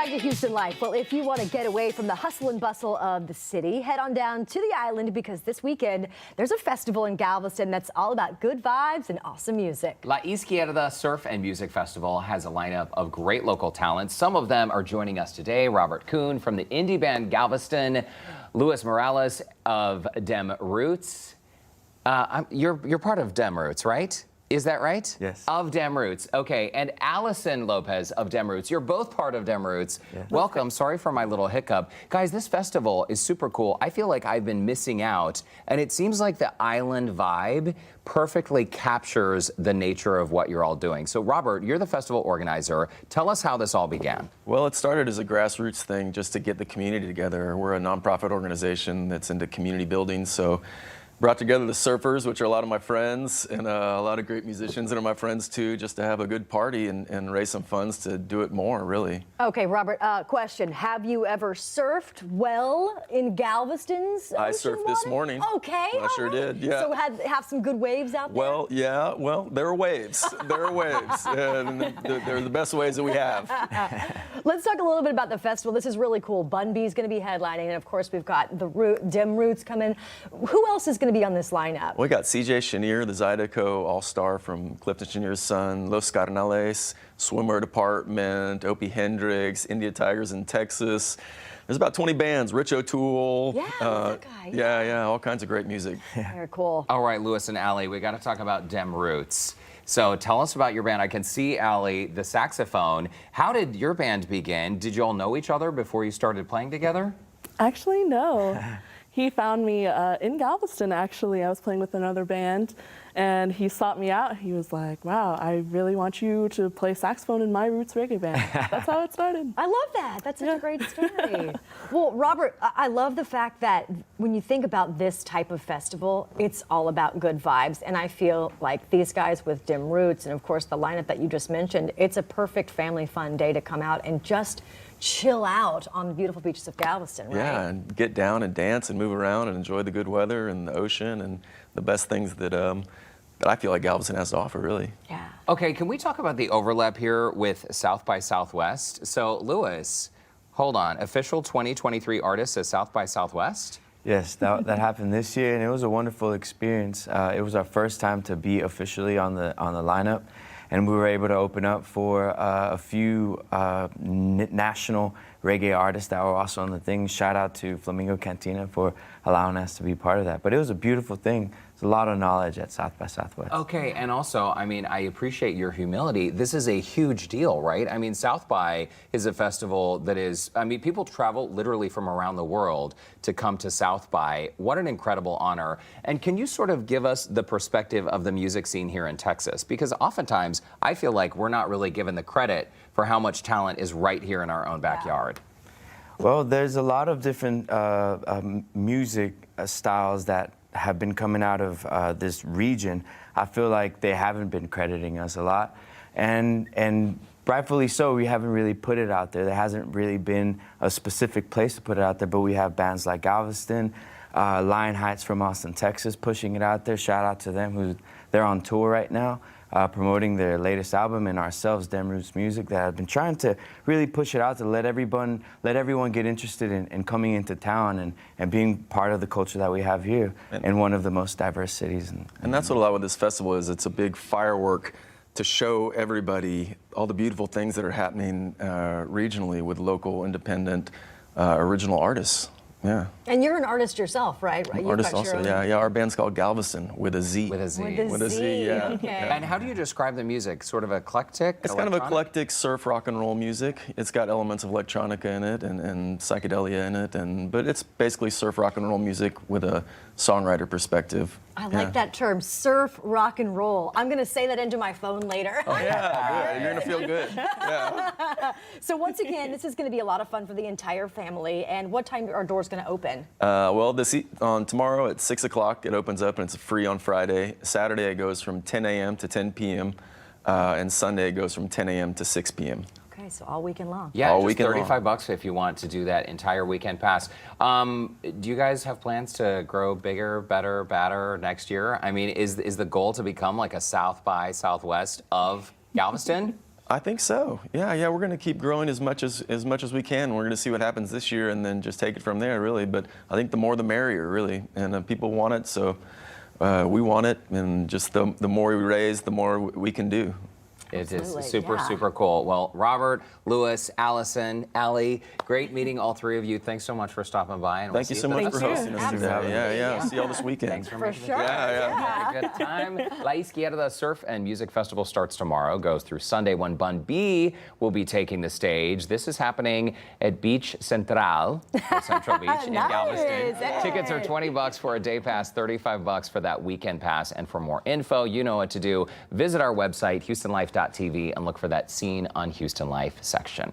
back to Houston Life. Well, if you want to get away from the hustle and bustle of the city, head on down to the island because this weekend there's a festival in Galveston that's all about good vibes and awesome music. La Izquierda Surf and Music Festival has a lineup of great local talents. Some of them are joining us today. Robert Kuhn from the indie band Galveston, Luis Morales of Dem Roots. You're part of Dem Roots, right? Is that right? Yes. Of Dem Roots. Okay. And Allison Lopez of Dem Roots. You're both part of Dem Roots. Yeah. Welcome. Sorry for my little hiccup. Guys, this festival is super cool. I feel like I've been missing out. And it seems like the island vibe perfectly captures the nature of what you're all doing. So, Robert, you're the festival organizer. Tell us how this all began. Well, it started as a grassroots thing just to get the community together. We're a nonprofit organization that's into community building. So brought together the surfers, which are a lot of my friends, and a lot of great musicians that are my friends too, just to have a good party and raise some funds to do it more, really. Okay, Robert, question. Have you ever surfed well in Galveston's I ocean surfed water? this morning. Okay. I sure did, yeah. So have some good waves out there? Well, yeah, well, there are waves. There are waves. And they're the best waves that we have. Let's talk a little bit about the festival. This is really cool. Bun B's going to be headlining, and of course we've got the Dem Roots coming. Who else is going to be on this lineup? We got CJ Chenier, the Zydeco All-Star from Clifton Chenier's son, Los Carnales, Swimmer Department, Opie Hendrix, India Tigers in Texas. There's about 20 bands, Rich O'Toole. Yeah, that guy. Yeah, all kinds of great music. Very cool. All right, Luis and Allie, we got to talk about Dem Roots. So tell us about your band. I can see, Allie, the saxophone. How did your band begin? Did you all know each other before you started playing together? Actually, no. He found me in Galveston, actually. I was playing with another band, and he sought me out. He was like, wow, I really want you to play saxophone in my roots reggae band. That's how it started. I love that. That's such a great story. Well, Robert, I love the fact that when you think about this type of festival, it's all about good vibes. And I feel like these guys with Dem Roots and, of course, the lineup that you just mentioned, it's a perfect family fun day to come out and just chill out on the beautiful beaches of Galveston, right? Yeah, and get down and dance and move around and enjoy the good weather and the ocean and the best things that I feel like Galveston has to offer, really. Yeah. Okay, can we talk about the overlap here with South by Southwest? So, Luis, hold on. Official 2023 artist at South by Southwest? Yes, that happened this year, and it was a wonderful experience. It was our first time to be officially on the lineup, and we were able to open up for a few national reggae artists that were also on the thing. Shout out to Flamingo Cantina for allowing us to be part of that. But it was a beautiful thing. There's a lot of knowledge at South by Southwest. Okay, and also, I mean, I appreciate your humility. This is a huge deal, right? I mean, South by is a festival that is, I mean, people travel literally from around the world to come to South by. What an incredible honor. And can you sort of give us the perspective of the music scene here in Texas? Because oftentimes, I feel like we're not really given the credit for how much talent is right here in our own backyard. Well, there's a lot of different music styles that have been coming out of this region. I feel like they haven't been crediting us a lot, and rightfully so. We haven't really put it out there. There hasn't really been a specific place to put it out there, but we have bands like Galveston, Lion Heights from Austin, Texas, pushing it out there. Shout out to them, they're on tour right now, promoting their latest album, and ourselves, Dem Roots Music, that have been trying to really push it out to let everyone get interested in coming into town and being part of the culture that we have here in one of the most diverse cities. And that's what a lot of this festival is. It's a big firework to show everybody all the beautiful things that are happening regionally with local, independent, original artists. Yeah. And you're an artist yourself, right? An artist also, yeah. Our band's called Galveston with a Z. With a Z. With a Z, yeah. okay. And how do you describe the music? Sort of eclectic? It's kind of eclectic surf rock and roll music. It's got elements of electronica in it and psychedelia in it, but it's basically surf rock and roll music with a songwriter perspective. I like that term, surf rock and roll. I'm going to say that into my phone later. Oh yeah, good. You're going to feel good. Yeah. So once again, this is going to be a lot of fun for the entire family. And what time are doors going to open? Well, on tomorrow at 6 o'clock it opens up, and it's free on Friday. Saturday it goes from 10 a.m. to 10 p.m. And Sunday it goes from 10 a.m. to 6 p.m. Okay, so all weekend long. Yeah, all just weekend 35 bucks if you want to do that entire weekend pass. Do you guys have plans to grow bigger, better, badder next year? I mean, is the goal to become like a South by Southwest of Galveston? I think so. Yeah, we're going to keep growing as much as we can. We're going to see what happens this year and then just take it from there, really. But I think the more the merrier, really. And people want it, so we want it. And just the more we raise, the more we can do. It is Absolutely, super, yeah. super cool. Well, Robert, Lewis, Allison, Allie, great meeting all three of you. Thanks so much for stopping by. And Thank you so much for you. hosting us today. Absolutely. Yeah. See you all this weekend. Thanks for For making sure. it. Yeah. Have a good time. La Izquierda Surf and Music Festival starts tomorrow, goes through Sunday when Bun B will be taking the stage. This is happening at Beach Central, or Central Beach in Galveston. Nice. Tickets are $20 for a day pass, $35 for that weekend pass. And for more info, you know what to do. Visit our website, HoustonLife.tv, and look for that Scene on Houston Life section.